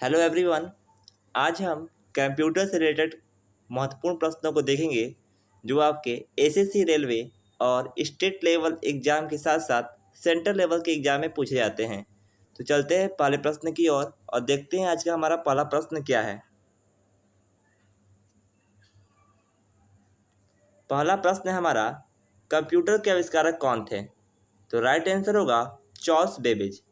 Hello everyone. आज हम computer से रिलेटेड महत्वपूर्ण प्रश्नों को देखेंगे जो आपके एसएससी रेलवे और स्टेट लेवल एग्ज़ाम के साथ साथ सेंट्रल लेवल के एग्ज़ाम में पूछे जाते हैं। तो चलते हैं पहले प्रश्न की ओर और देखते हैं आज का हमारा पहला प्रश्न क्या है। पहला प्रश्न है हमारा, कंप्यूटर के आविष्कारक कौन थे? तो राइट आंसर होगा चार्ल्स बेबेज।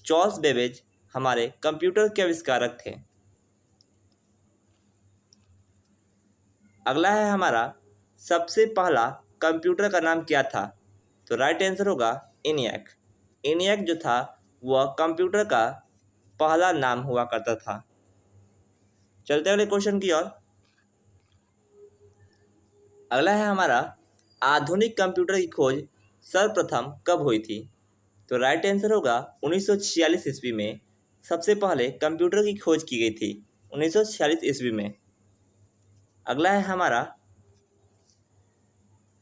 चार्ल्स बेबेज हमारे कंप्यूटर के आविष्कारक थे। अगला है हमारा, सबसे पहला कंप्यूटर का नाम क्या था? तो राइट आंसर होगा ENIAC। ENIAC जो था वह कंप्यूटर का पहला नाम हुआ करता था। चलते अगले क्वेश्चन की ओर। अगला है हमारा, आधुनिक कंप्यूटर की खोज सर्वप्रथम कब हुई थी? तो राइट आंसर होगा 1946 ईस्वी में सबसे पहले कंप्यूटर की खोज की गई थी, 1946 ईस्वी में। अगला है हमारा,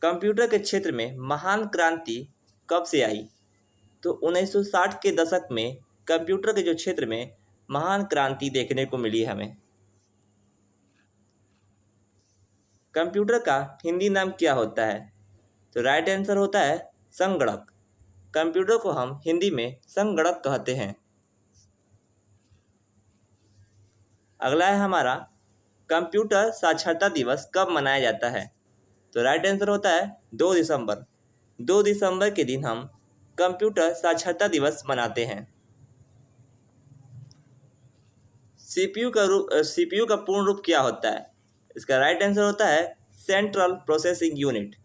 कंप्यूटर के क्षेत्र में महान क्रांति कब से आई? तो 1960 के दशक में कंप्यूटर के जो क्षेत्र में महान क्रांति देखने को मिली हमें। कंप्यूटर का हिंदी नाम क्या होता है? तो राइट आंसर होता है संगणक। कंप्यूटर को हम हिंदी में संगणक कहते हैं। अगला है हमारा, कंप्यूटर साक्षरता दिवस कब मनाया जाता है? तो राइट आंसर होता है 2 दिसंबर। 2 दिसंबर के दिन हम कंप्यूटर साक्षरता दिवस मनाते हैं। सीपीयू का पूर्ण रूप क्या होता है? इसका राइट आंसर होता है सेंट्रल प्रोसेसिंग यूनिट।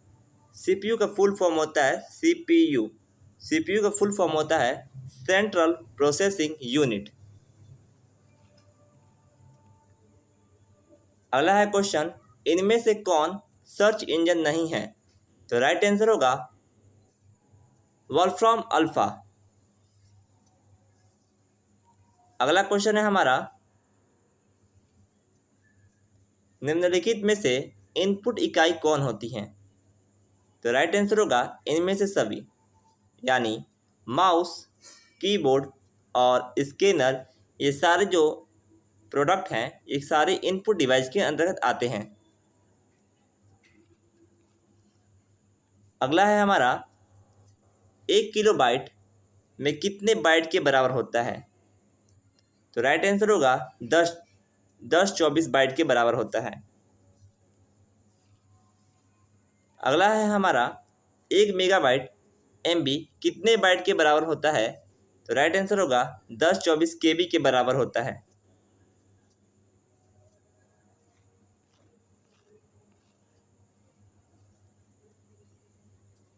सीपीयू का फुल फॉर्म होता है सीपीयू। सीपीयू का फुल फॉर्म होता है सेंट्रल प्रोसेसिंग यूनिट। अगला है क्वेश्चन, इनमें से कौन सर्च इंजन नहीं है? तो राइट आंसर होगा वोल्फ्राम अल्फा। अगला क्वेश्चन है हमारा, निम्नलिखित में से इनपुट इकाई कौन होती हैं? तो राइट आंसर होगा इनमें से सभी, यानी माउस, कीबोर्ड और स्कैनर, ये सारे जो प्रोडक्ट हैं ये सारे इनपुट डिवाइस के अंतर्गत आते हैं। अगला है हमारा, 1 किलोबाइट में कितने बाइट के बराबर होता है? तो राइट आंसर होगा 1024 बाइट के बराबर होता है। अगला है हमारा, 1 मेगाबाइट MB कितने बाइट के बराबर होता है? तो राइट आंसर होगा 1024 KB के बराबर होता है।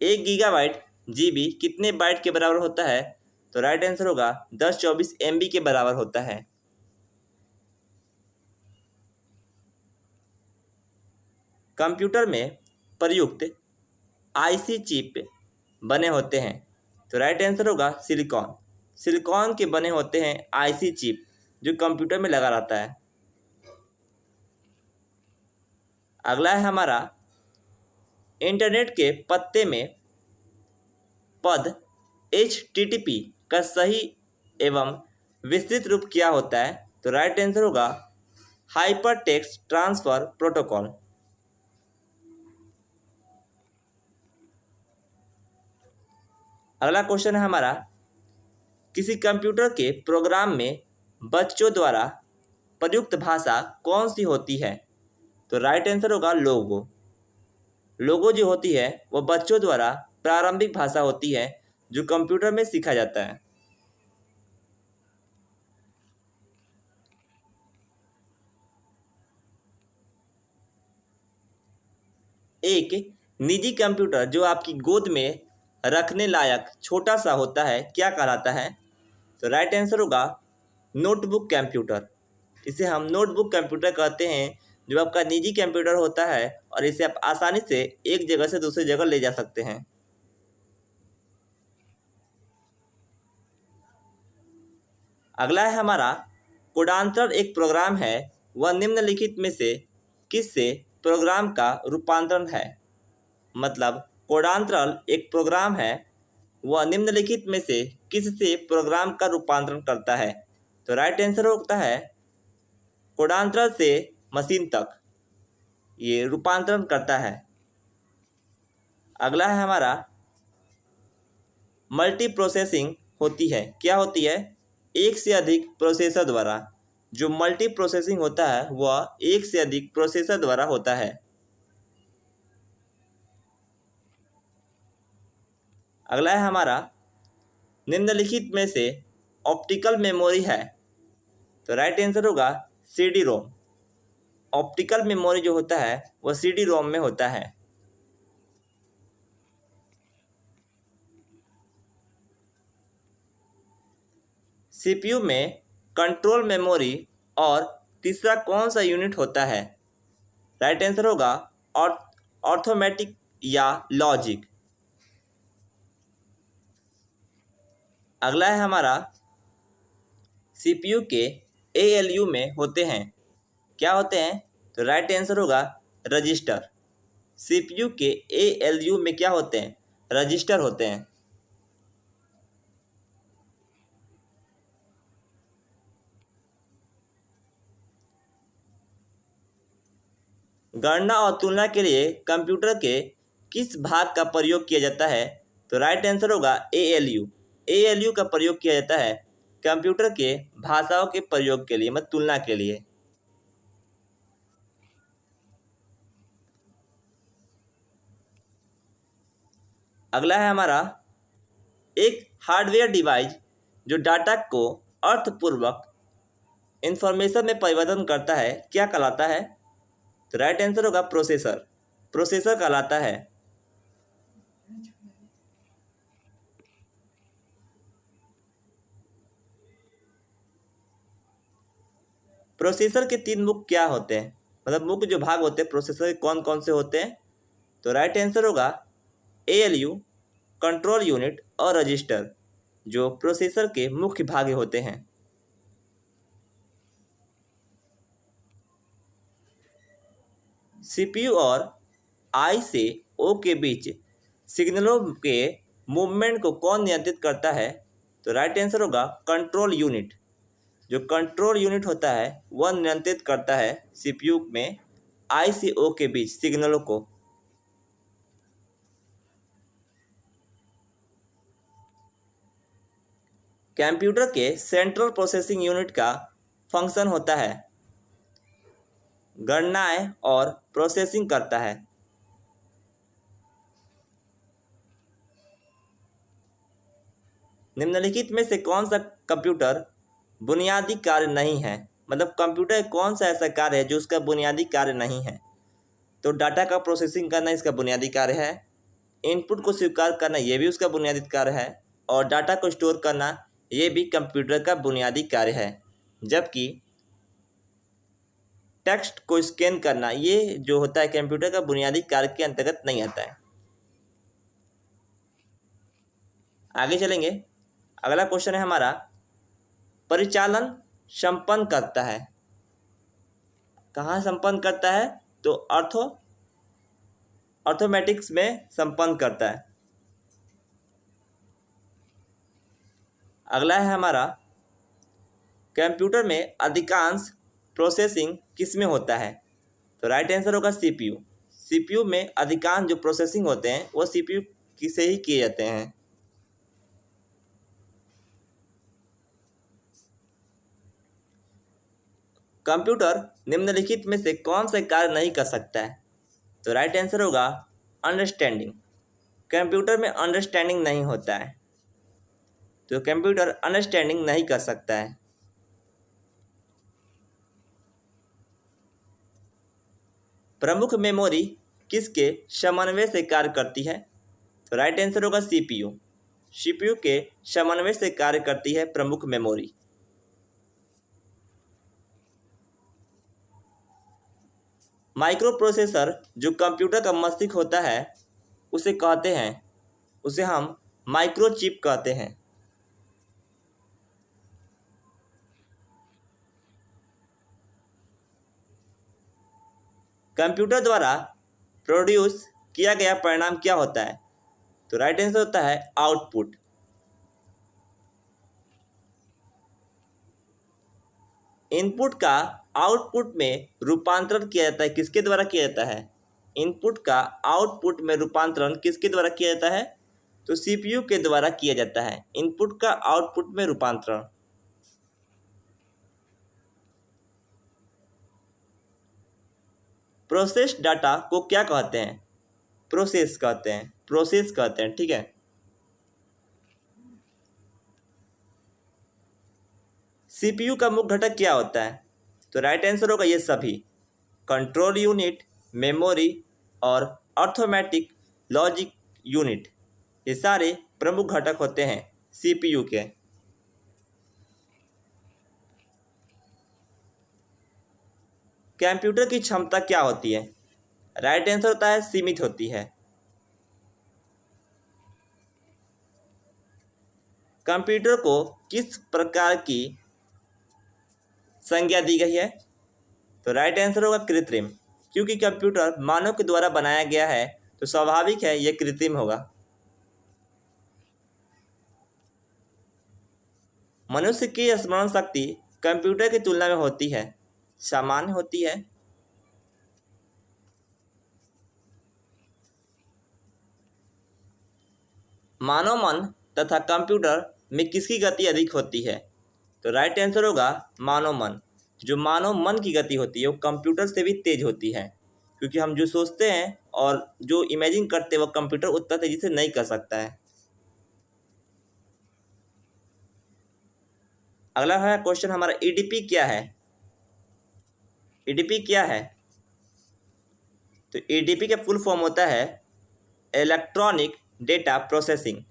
एक गीगाबाइट GB कितने बाइट के बराबर होता है? तो राइट आंसर होगा 1024 MB के बराबर होता है। कंप्यूटर में प्रयुक्त IC चिप बने होते हैं। तो राइट आंसर होगा सिलिकॉन। सिलिकॉन के बने होते हैं IC चिप जो कंप्यूटर में लगा रहता है। अगला है हमारा, इंटरनेट के पत्ते में पद HTTP का सही एवं विस्तृत रूप क्या होता है? तो राइट आंसर होगा हाइपर टेक्स्ट ट्रांसफर प्रोटोकॉल। अगला क्वेश्चन है हमारा, किसी कंप्यूटर के प्रोग्राम में बच्चों द्वारा प्रयुक्त भाषा कौन सी होती है? तो राइट आंसर होगा लोगो। लोगो जो होती है वह बच्चों द्वारा प्रारंभिक भाषा होती है जो कंप्यूटर में सीखा जाता है। एक निजी कंप्यूटर जो आपकी गोद में रखने लायक छोटा सा होता है क्या कहलाता है? तो राइट आंसर होगा नोटबुक कंप्यूटर। इसे हम नोटबुक कंप्यूटर कहते हैं जो आपका निजी कंप्यूटर होता है और इसे आप आसानी से एक जगह से दूसरी जगह ले जा सकते हैं। अगला है हमारा, कोडांतर एक प्रोग्राम है, वह निम्नलिखित में से किससे प्रोग्राम का रूपांतरण है? मतलब कोडांतरल एक प्रोग्राम है, वह निम्नलिखित में से किससे प्रोग्राम का रूपांतरण करता है? तो राइट आंसर होता है कोडांतरण से मशीन तक, ये रूपांतरण करता है। अगला है हमारा मल्टी प्रोसेसिंग होती है, क्या होती है? एक से अधिक प्रोसेसर द्वारा। जो मल्टी प्रोसेसिंग होता है वह एक से अधिक प्रोसेसर द्वारा होता है। अगला है हमारा निम्नलिखित में से ऑप्टिकल मेमोरी है, तो राइट आंसर होगा सीडी रोम। ऑप्टिकल मेमोरी जो होता है वह सीडी रोम में होता है। सीपीयू में कंट्रोल मेमोरी और तीसरा कौन सा यूनिट होता है? राइट आंसर होगा अर्थमेटिक या लॉजिक। अगला है हमारा सीपीयू के एएलयू में होते हैं, क्या होते हैं? तो राइट आंसर होगा रजिस्टर। सीपीयू के एएलयू में क्या होते हैं? रजिस्टर होते हैं। गणना और तुलना के लिए कंप्यूटर के किस भाग का प्रयोग किया जाता है? तो राइट आंसर होगा एएलयू। एएलयू का प्रयोग किया जाता है कंप्यूटर के भाषाओं के प्रयोग के लिए, मतलब तुलना के लिए। अगला है हमारा एक हार्डवेयर डिवाइस जो डाटा को अर्थपूर्वक इंफॉर्मेशन में परिवर्तन करता है, क्या कहलाता है? तो राइट आंसर होगा प्रोसेसर। प्रोसेसर कहलाता है। प्रोसेसर के तीन मुख्य क्या होते हैं, मतलब मुख्य जो भाग होते हैं प्रोसेसर के कौन कौन से होते हैं? तो राइट आंसर होगा एएलयू, कंट्रोल यूनिट और रजिस्टर, जो प्रोसेसर के मुख्य भाग होते हैं। सीपीयू और आई से ओ के बीच सिग्नलों के मूवमेंट को कौन नियंत्रित करता है? तो राइट आंसर होगा कंट्रोल यूनिट। जो कंट्रोल यूनिट होता है वह नियंत्रित करता है सीपीयू में आई से ओ के बीच सिग्नलों को। कंप्यूटर के सेंट्रल प्रोसेसिंग यूनिट का फंक्शन होता है गणनाएं और प्रोसेसिंग करता है। निम्नलिखित में से कौन सा कंप्यूटर बुनियादी कार्य नहीं है, मतलब कंप्यूटर कौन सा ऐसा कार्य है जो उसका बुनियादी कार्य नहीं है? तो डाटा का प्रोसेसिंग करना इसका बुनियादी कार्य है, इनपुट को स्वीकार करना ये भी उसका बुनियादी कार्य है, और डाटा को स्टोर करना ये भी कंप्यूटर का बुनियादी कार्य है। जबकि टेक्स्ट को स्कैन करना ये जो होता है कंप्यूटर का बुनियादी कार्य के अंतर्गत नहीं आता है। आगे चलेंगे। अगला क्वेश्चन है हमारा परिचालन संपन्न करता है, कहाँ संपन्न करता है? तो अर्थमेटिक्स में संपन्न करता है। अगला है हमारा कंप्यूटर में अधिकांश प्रोसेसिंग किस में होता है? तो राइट आंसर होगा सीपीयू। सीपीयू में अधिकांश जो प्रोसेसिंग होते हैं वो सीपीयू से ही किए जाते हैं। कंप्यूटर निम्नलिखित में से कौन से कार्य नहीं कर सकता है? तो राइट आंसर होगा अंडरस्टैंडिंग। कंप्यूटर में अंडरस्टैंडिंग नहीं होता है, तो कंप्यूटर अंडरस्टैंडिंग नहीं कर सकता है। प्रमुख मेमोरी किसके समन्वय से कार्य करती है? तो राइट आंसर होगा सीपीयू। सीपीयू के समन्वय से कार्य करती है प्रमुख मेमोरी। माइक्रो प्रोसेसर जो कंप्यूटर का मस्तिष्क होता है उसे कहते हैं, उसे हम माइक्रोचिप कहते हैं। कंप्यूटर द्वारा प्रोड्यूस किया गया परिणाम क्या होता है? तो राइट आंसर होता है आउटपुट। इनपुट का आउटपुट में रूपांतरण किया जाता है, किसके द्वारा किया जाता है? इनपुट का आउटपुट में रूपांतरण किसके द्वारा किया जाता है? तो सीपीयू के द्वारा किया जाता है इनपुट का आउटपुट में रूपांतरण। प्रोसेस डाटा को क्या कहते हैं? प्रोसेस कहते हैं, प्रोसेस कहते हैं, ठीक है। सीपीयू का मुख्य घटक क्या होता है? तो राइट आंसर होगा ये सभी, कंट्रोल यूनिट, मेमोरी और अर्थमेटिक लॉजिक यूनिट, ये सारे प्रमुख घटक होते हैं सीपीयू के। कंप्यूटर की क्षमता क्या होती है? राइट आंसर होता है सीमित होती है। कंप्यूटर को किस प्रकार की संज्ञा दी गई है? तो राइट आंसर होगा कृत्रिम, क्योंकि कंप्यूटर मानव के द्वारा बनाया गया है तो स्वाभाविक है यह कृत्रिम होगा। मनुष्य की स्मरण शक्ति कंप्यूटर की तुलना में होती है, सामान्य होती है। मानव मन तथा कंप्यूटर में किसकी गति अधिक होती है? तो राइट आंसर होगा मानव मन। जो मानव मन की गति होती है वो कंप्यूटर से भी तेज होती है, क्योंकि हम जो सोचते हैं और जो इमेजिन करते हैं वो कंप्यूटर उतना तेजी से नहीं कर सकता है। अगला है क्वेश्चन हमारा, ईडीपी क्या है? ईडीपी क्या है? तो ईडीपी का फुल फॉर्म होता है इलेक्ट्रॉनिक डेटा प्रोसेसिंग।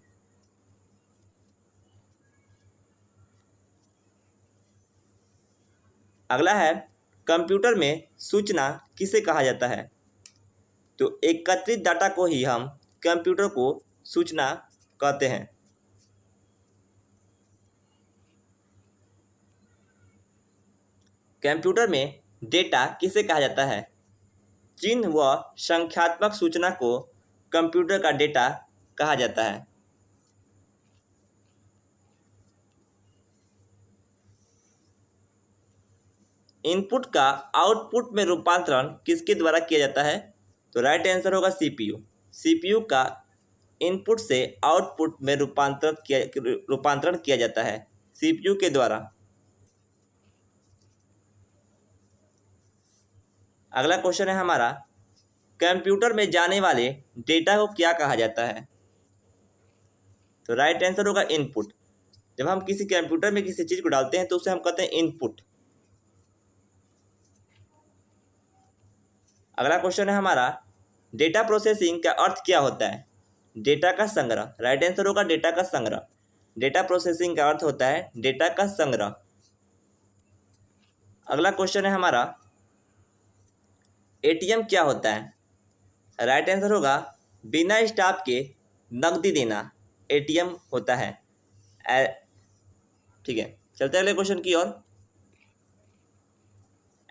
अगला है, कंप्यूटर में सूचना किसे कहा जाता है? तो एकत्रित डाटा को ही हम कंप्यूटर को सूचना कहते हैं। कंप्यूटर में डेटा किसे कहा जाता है? चिन्ह व संख्यात्मक सूचना को कंप्यूटर का डेटा कहा जाता है। इनपुट का आउटपुट में रूपांतरण किसके द्वारा किया जाता है? तो राइट आंसर होगा सीपीयू। सीपीयू का इनपुट से आउटपुट में रूपांतरण किया जाता है सीपीयू के द्वारा। अगला क्वेश्चन है हमारा, कंप्यूटर में जाने वाले डेटा को क्या कहा जाता है? तो राइट आंसर होगा इनपुट। जब हम किसी कंप्यूटर में किसी चीज को डालते हैं तो उसे हम कहते हैं इनपुट। अगला क्वेश्चन है हमारा, डेटा प्रोसेसिंग का अर्थ क्या होता है? डेटा का संग्रह। राइट आंसर होगा डेटा का संग्रह। डेटा प्रोसेसिंग का अर्थ होता है डेटा का संग्रह। अगला क्वेश्चन है हमारा, एटीएम क्या होता है? राइट आंसर होगा बिना स्टाफ के नकदी देना एटीएम होता है। ठीक है, चलते हैं अगले क्वेश्चन की ओर।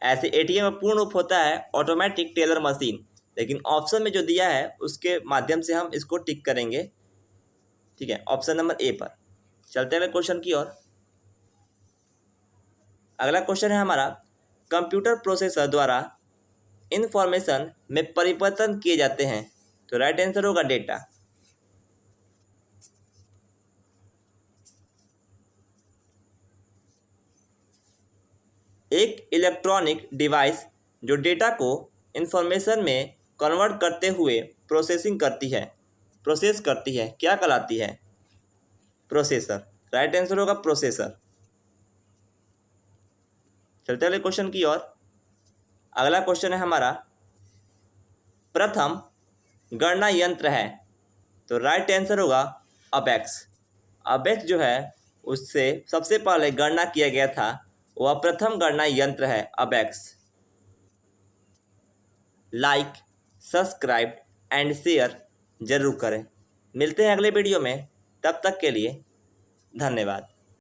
ऐसे एटीएम में पूर्ण रूप होता है ऑटोमेटिक टेलर मशीन, लेकिन ऑप्शन में जो दिया है उसके माध्यम से हम इसको टिक करेंगे। ठीक है, ऑप्शन नंबर ए पर। चलते हैं क्वेश्चन की ओर। अगला क्वेश्चन है हमारा, कंप्यूटर प्रोसेसर द्वारा इंफॉर्मेशन में परिवर्तन किए जाते हैं। तो राइट आंसर होगा डेटा। एक इलेक्ट्रॉनिक डिवाइस जो डेटा को इंफॉर्मेशन में कन्वर्ट करते हुए प्रोसेस करती है क्या कहलाती है? प्रोसेसर। राइट आंसर होगा प्रोसेसर। चलते हैं क्वेश्चन की ओर। अगला क्वेश्चन है हमारा, प्रथम गणना यंत्र है। तो राइट आंसर होगा अबेक्स। अबेक्स जो है उससे सबसे पहले गणना किया गया था, वह प्रथम गणना यंत्र है अबेक्स। लाइक, सब्सक्राइब एंड शेयर जरूर करें। मिलते हैं अगले वीडियो में, तब तक के लिए धन्यवाद।